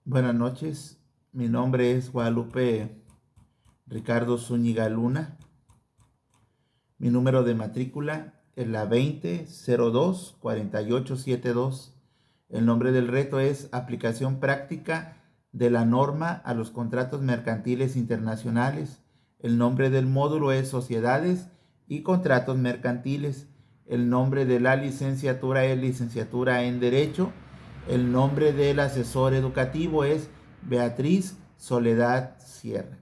Buenas noches, mi nombre es Guadalupe Ricardo Zúñiga Luna. Mi número de matrícula es la 2002-4872. El nombre del reto es Aplicación práctica de la norma a los contratos mercantiles internacionales. El nombre del módulo es Sociedades y Contratos Mercantiles. El nombre de la licenciatura es Licenciatura en Derecho. El nombre del asesor educativo es Beatriz Soledad Sierra.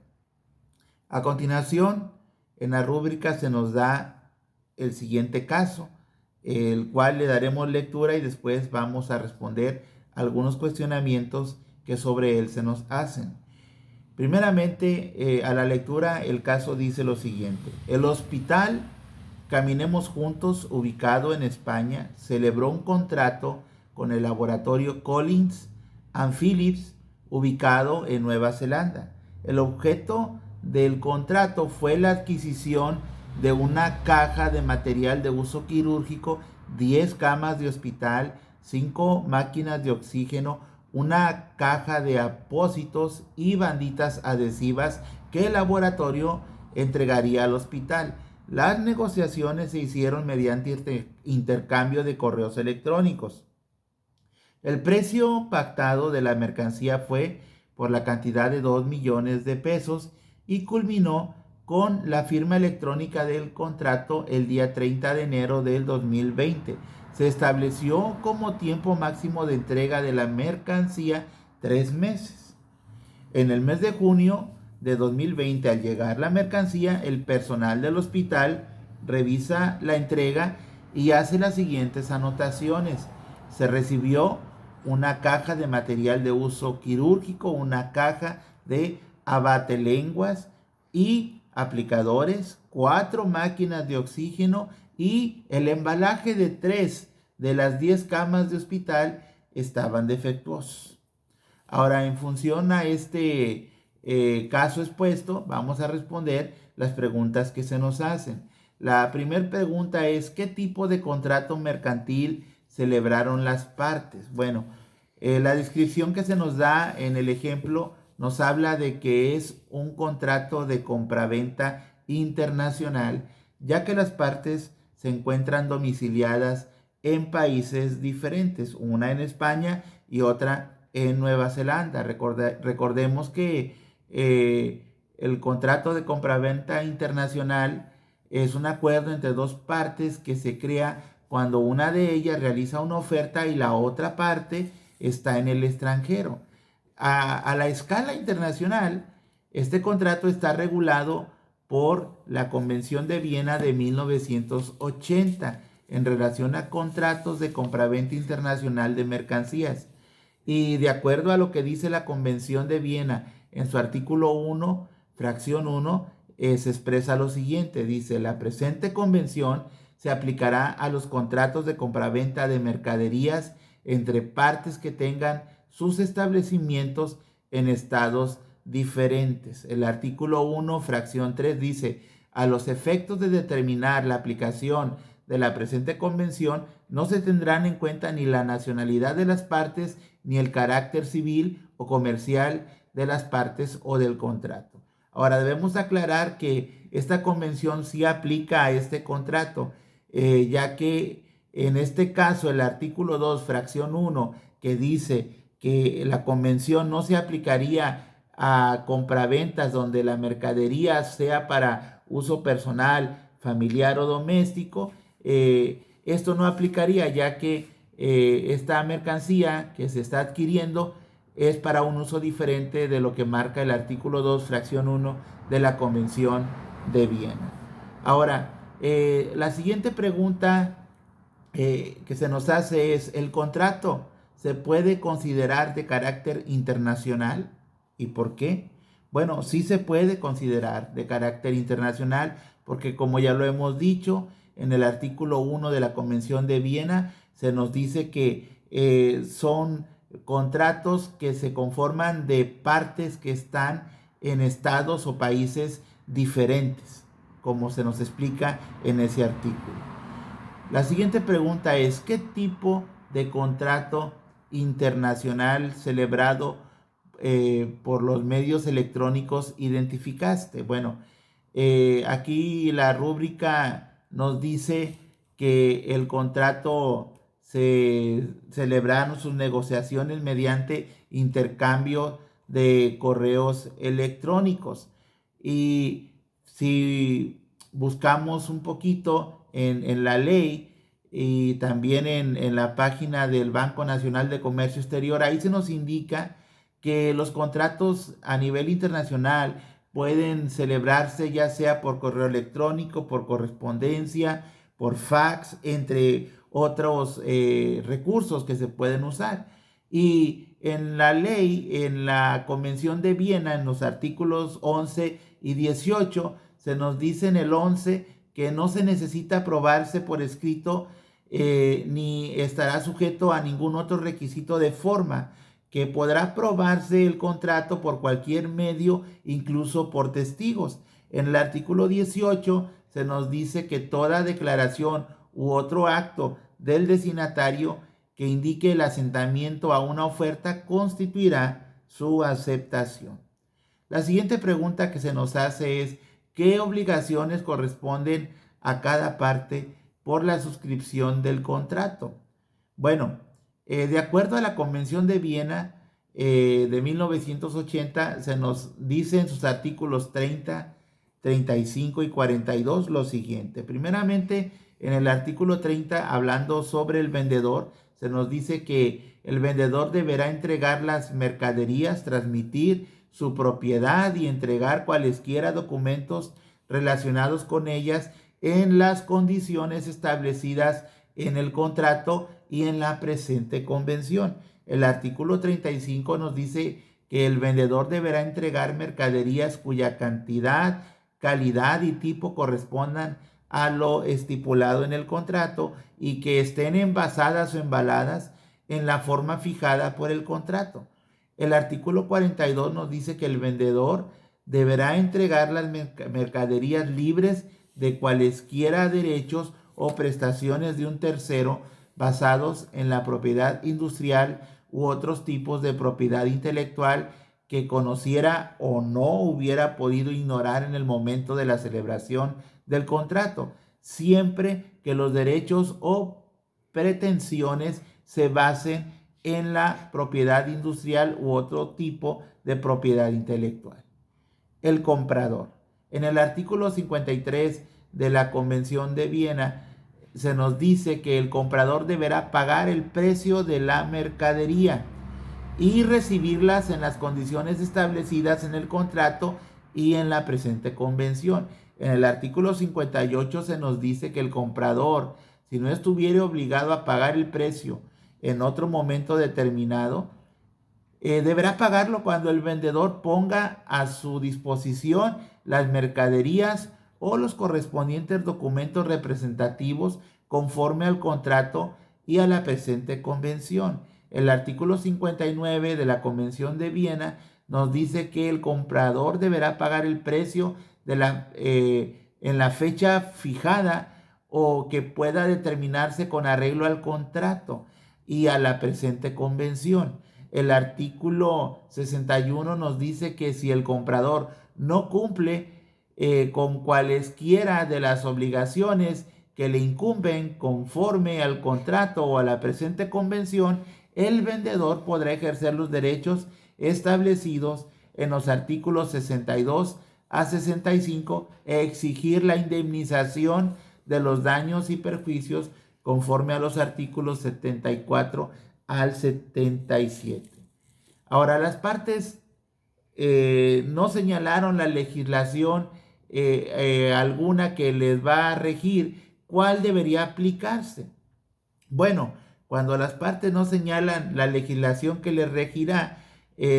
A continuación, en la rúbrica se nos da el siguiente caso, el cual le daremos lectura y después vamos a responder algunos cuestionamientos que sobre él se nos hacen. Primeramente, a la lectura, el caso dice lo siguiente. El hospital Caminemos Juntos, ubicado en España, celebró un contrato con el laboratorio Collins and Phillips, ubicado en Nueva Zelanda. El objeto del contrato fue la adquisición de una caja de material de uso quirúrgico, 10 camas de hospital, 5 máquinas de oxígeno, una caja de apósitos y banditas adhesivas que el laboratorio entregaría al hospital. Las negociaciones se hicieron mediante intercambio de correos electrónicos. El precio pactado de la mercancía fue por la cantidad de 2 millones de pesos y culminó con la firma electrónica del contrato el día 30 de enero del 2020. Se estableció como tiempo máximo de entrega de la mercancía 3 meses. En el mes de junio de 2020, al llegar la mercancía, el personal del hospital revisa la entrega y hace las siguientes anotaciones. Se recibió una caja de material de uso quirúrgico, una caja de abatelenguas y aplicadores, 4 máquinas de oxígeno y el embalaje de 3 de las 10 camas de hospital estaban defectuosos. Ahora, en función a este caso expuesto, vamos a responder las preguntas que se nos hacen. La primera pregunta es, ¿qué tipo de contrato mercantil celebraron las partes? Bueno, la descripción que se nos da en el ejemplo nos habla de que es un contrato de compraventa internacional, ya que las partes se encuentran domiciliadas en países diferentes, una en España y otra en Nueva Zelanda. Recordemos que el contrato de compraventa internacional es un acuerdo entre dos partes que se crea cuando una de ellas realiza una oferta y la otra parte está en el extranjero. A la escala internacional, este contrato está regulado por la Convención de Viena de 1980 en relación a contratos de compraventa internacional de mercancías. Y de acuerdo a lo que dice la Convención de Viena en su artículo 1, fracción 1, se expresa lo siguiente. Dice, la presente convención se aplicará a los contratos de compraventa de mercaderías entre partes que tengan sus establecimientos en estados diferentes. El artículo 1, fracción 3 dice, a los efectos de determinar la aplicación de la presente convención, no se tendrán en cuenta ni la nacionalidad de las partes, ni el carácter civil o comercial de las partes o del contrato. Ahora debemos aclarar que esta convención sí aplica a este contrato, ya que en este caso el artículo 2, fracción 1, que dice que la convención no se aplicaría a compraventas donde la mercadería sea para uso personal, familiar o doméstico, esto no aplicaría ya que esta mercancía que se está adquiriendo es para un uso diferente de lo que marca el artículo 2, fracción 1 de la Convención de Viena. Ahora, la siguiente pregunta que se nos hace es, ¿el contrato se puede considerar de carácter internacional? ¿Y por qué? Bueno, sí se puede considerar de carácter internacional porque como ya lo hemos dicho, en el artículo 1 de la Convención de Viena se nos dice que son contratos que se conforman de partes que están en estados o países diferentes, como se nos explica en ese artículo. La siguiente pregunta es, ¿qué tipo de contrato internacional celebrado por los medios electrónicos identificaste. Bueno, aquí la rúbrica nos dice que el contrato se celebraron sus negociaciones mediante intercambio de correos electrónicos. Y si buscamos un poquito en la ley y también en la página del Banco Nacional de Comercio Exterior, ahí se nos indica que los contratos a nivel internacional pueden celebrarse ya sea por correo electrónico, por correspondencia, por fax, entre otros recursos que se pueden usar. Y en la ley, en la Convención de Viena, en los artículos 11 y 18, se nos dice en el 11 que no se necesita aprobarse por escrito ni estará sujeto a ningún otro requisito de forma, que podrá aprobarse el contrato por cualquier medio, incluso por testigos. En el artículo 18 se nos dice que toda declaración u otro acto del destinatario que indique el asentamiento a una oferta constituirá su aceptación. La siguiente pregunta que se nos hace es: ¿qué obligaciones corresponden a cada parte por la suscripción del contrato? Bueno, de acuerdo a la Convención de Viena de 1980, se nos dice en sus artículos 30, 35 y 42 lo siguiente. Primeramente, en el artículo 30, hablando sobre el vendedor, se nos dice que el vendedor deberá entregar las mercaderías, transmitir su propiedad y entregar cualesquiera documentos relacionados con ellas en las condiciones establecidas en el contrato y en la presente convención. El artículo 35 nos dice que el vendedor deberá entregar mercaderías cuya cantidad, calidad y tipo correspondan a lo estipulado en el contrato y que estén envasadas o embaladas en la forma fijada por el contrato. El artículo 42 nos dice que el vendedor deberá entregar las mercaderías libres de cualesquiera derechos o prestaciones de un tercero basados en la propiedad industrial u otros tipos de propiedad intelectual que conociera o no hubiera podido ignorar en el momento de la celebración del contrato, siempre que los derechos o pretensiones se basen en la propiedad industrial u otro tipo de propiedad intelectual. El comprador. En el artículo 53 de la Convención de Viena se nos dice que el comprador deberá pagar el precio de la mercadería y recibirlas en las condiciones establecidas en el contrato y en la presente convención. En el artículo 58 se nos dice que el comprador, si no estuviera obligado a pagar el precio en otro momento determinado, deberá pagarlo cuando el vendedor ponga a su disposición las mercaderías o los correspondientes documentos representativos conforme al contrato y a la presente convención. El artículo 59 de la Convención de Viena nos dice que el comprador deberá pagar el precio en la fecha fijada o que pueda determinarse con arreglo al contrato y a la presente convención. El artículo 61 nos dice que si el comprador no cumple con cualesquiera de las obligaciones que le incumben conforme al contrato o a la presente convención, el vendedor podrá ejercer los derechos establecidos en los artículos 62 a 65 e exigir la indemnización de los daños y perjuicios conforme a los artículos 74 al 77. Ahora, las partes no señalaron la legislación alguna que les va a regir cuál debería aplicarse. Bueno, cuando las partes no señalan la legislación que les regirá,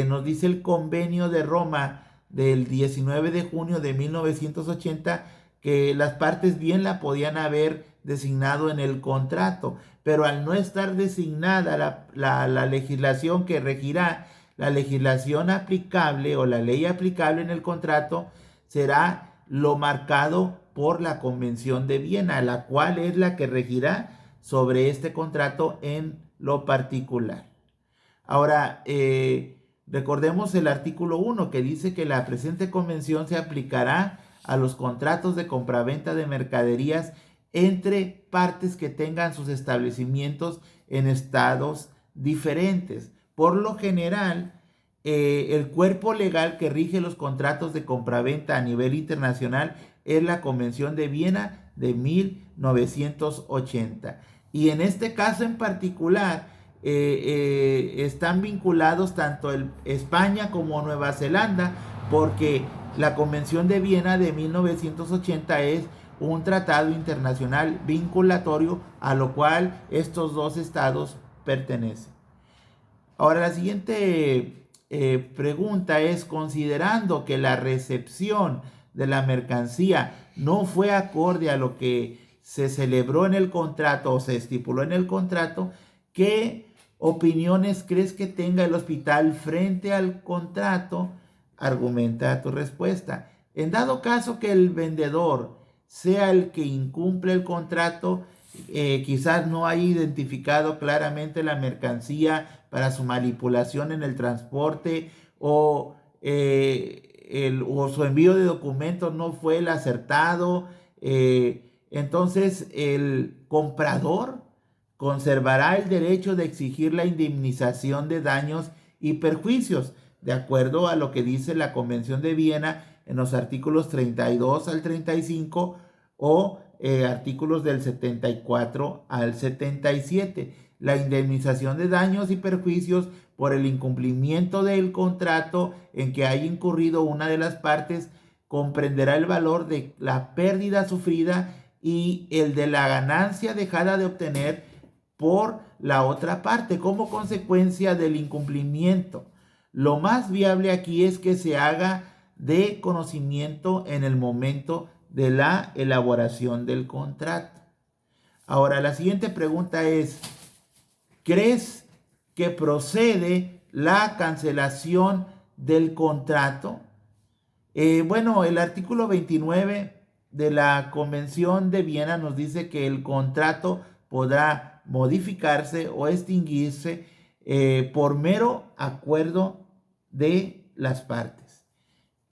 nos dice el Convenio de Roma del 19 de junio de 1980 que las partes bien la podían haber designado en el contrato, pero al no estar designada la legislación que regirá, la legislación aplicable o la ley aplicable en el contrato será lo marcado por la Convención de Viena, la cual es la que regirá sobre este contrato en lo particular. Ahora, Recordemos el artículo 1 que dice que la presente convención se aplicará a los contratos de compraventa de mercaderías entre partes que tengan sus establecimientos en estados diferentes. Por lo general, el cuerpo legal que rige los contratos de compraventa a nivel internacional es la Convención de Viena de 1980. Y en este caso en particular, están vinculados tanto España como Nueva Zelanda, porque la Convención de Viena de 1980 es un tratado internacional vinculatorio a lo cual estos dos estados pertenecen. Ahora la siguiente pregunta es: considerando que la recepción de la mercancía no fue acorde a lo que se celebró en el contrato o se estipuló en el contrato, ¿qué opiniones crees que tenga el hospital frente al contrato? Argumenta tu respuesta. En dado caso que el vendedor sea el que incumple el contrato, quizás no haya identificado claramente la mercancía para su manipulación en el transporte, o su envío de documentos no fue el acertado, entonces el comprador conservará el derecho de exigir la indemnización de daños y perjuicios, de acuerdo a lo que dice la Convención de Viena en los artículos 32 al 35 o artículos del 74 al 77. La indemnización de daños y perjuicios por el incumplimiento del contrato en que haya incurrido una de las partes comprenderá el valor de la pérdida sufrida y el de la ganancia dejada de obtener por la otra parte como consecuencia del incumplimiento. Lo más viable aquí es que se haga de conocimiento en el momento de la elaboración del contrato. Ahora, la siguiente pregunta es: ¿crees que procede la cancelación del contrato? Bueno, el artículo 29 de la Convención de Viena nos dice que el contrato podrá modificarse o extinguirse por mero acuerdo de las partes.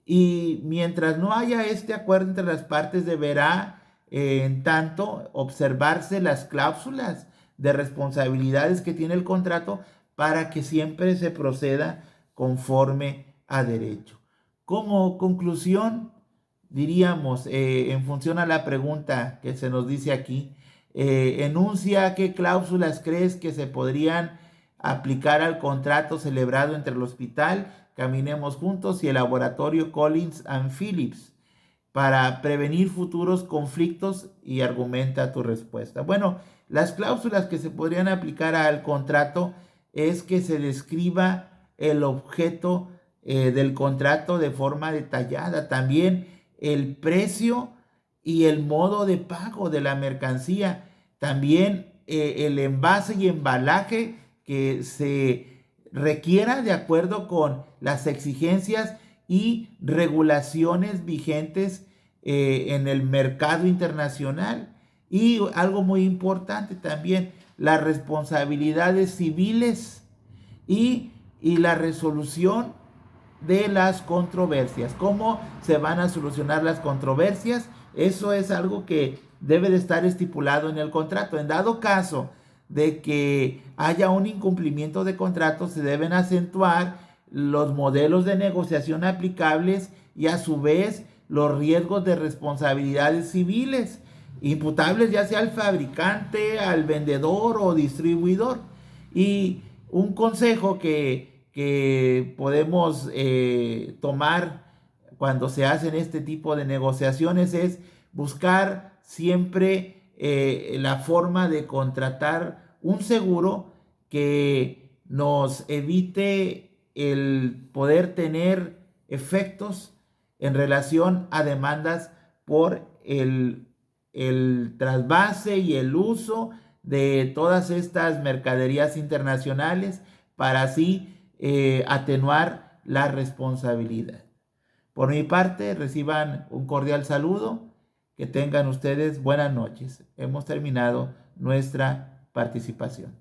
Y mientras no haya este acuerdo entre las partes, deberá, en tanto, observarse las cláusulas de responsabilidades que tiene el contrato para que siempre se proceda conforme a derecho. Como conclusión, diríamos, en función a la pregunta que se nos dice aquí, enuncia qué cláusulas crees que se podrían aplicar al contrato celebrado entre el Hospital Caminemos Juntos y el laboratorio Collins and Phillips para prevenir futuros conflictos, y argumenta tu respuesta. Bueno, las cláusulas que se podrían aplicar al contrato es que se describa el objeto del contrato de forma detallada, también el precio y el modo de pago de la mercancía, también el envase y embalaje que se requiera de acuerdo con las exigencias y regulaciones vigentes en el mercado internacional. Y algo muy importante también, las responsabilidades civiles y la resolución de las controversias. ¿Cómo se van a solucionar las controversias? Eso es algo que debe de estar estipulado en el contrato. En dado caso de que haya un incumplimiento de contrato, se deben acentuar los modelos de negociación aplicables y a su vez los riesgos de responsabilidades civiles imputables ya sea al fabricante, al vendedor o distribuidor. Y un consejo que podemos tomar cuando se hacen este tipo de negociaciones es buscar siempre la forma de contratar un seguro que nos evite el poder tener efectos en relación a demandas por el trasvase y el uso de todas estas mercaderías internacionales para así atenuar la responsabilidad. Por mi parte, reciban un cordial saludo. Que tengan ustedes buenas noches. Hemos terminado nuestra participación.